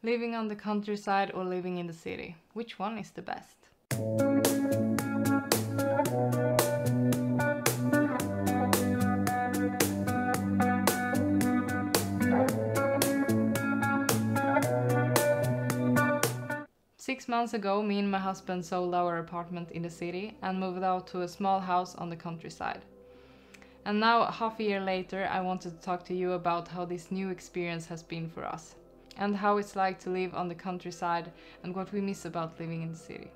Living on the countryside or living in the city? Which one is the best? Six months ago, me and my husband sold our apartment in the city and moved out to a small house on the countryside. And now, half a year later, I wanted to talk to you about how this new experience has been for us, and how it's like to live on the countryside and what we miss about living in the city.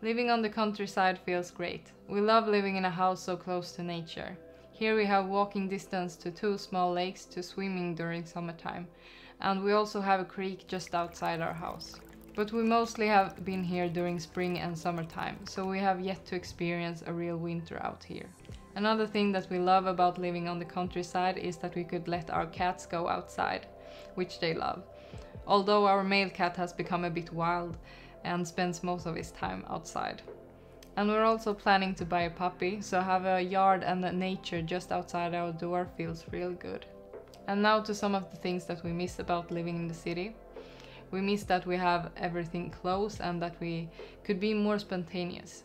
Living on the countryside feels great. We love living in a house so close to nature. Here we have walking distance to 2 small lakes to swimming during summertime, and we also have a creek just outside our house. But we mostly have been here during spring and summertime, so we have yet to experience a real winter out here. Another thing that we love about living on the countryside is that we could let our cats go outside, which they love. Although our male cat has become a bit wild and spends most of his time outside. And we're also planning to buy a puppy, so have a yard and nature just outside our door feels real good. And now to some of the things that we miss about living in the city. We miss that we have everything close and that we could be more spontaneous.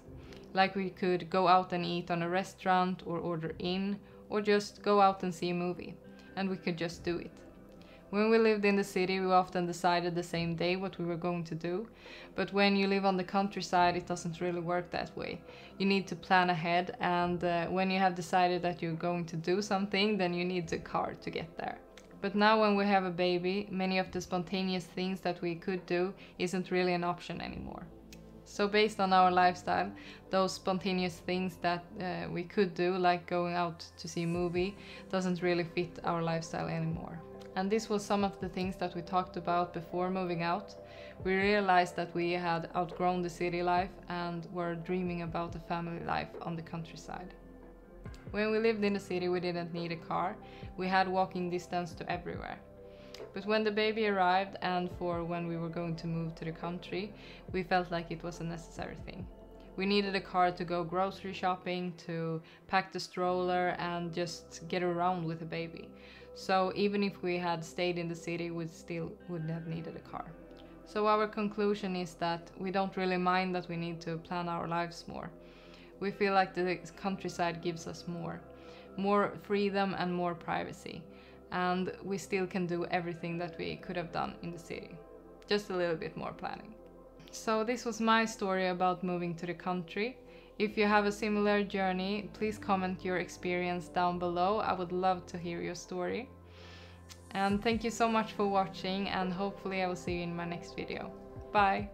Like we could go out and eat on a restaurant or order in, or just go out and see a movie. And we could just do it. When we lived in the city, we often decided the same day what we were going to do. But when you live on the countryside, it doesn't really work that way. You need to plan ahead, and when you have decided that you're going to do something, then you need a car to get there. But now when we have a baby, many of the spontaneous things that we could do isn't really an option anymore. So based on our lifestyle, those spontaneous things that we could do, like going out to see a movie, doesn't really fit our lifestyle anymore. And this was some of the things that we talked about before moving out. We realized that we had outgrown the city life and were dreaming about a family life on the countryside. When we lived in the city, we didn't need a car. We had walking distance to everywhere. But when the baby arrived and for when we were going to move to the country, we felt like it was a necessary thing. We needed a car to go grocery shopping, to pack the stroller and just get around with the baby. So even if we had stayed in the city, we still would have needed a car. So our conclusion is that we don't really mind that we need to plan our lives more. We feel like the countryside gives us more freedom and more privacy. And we still can do everything that we could have done in the city. Just a little bit more planning. So this was my story about moving to the country. If you have a similar journey, please comment your experience down below. I would love to hear your story. And thank you so much for watching, and hopefully I will see you in my next video. Bye!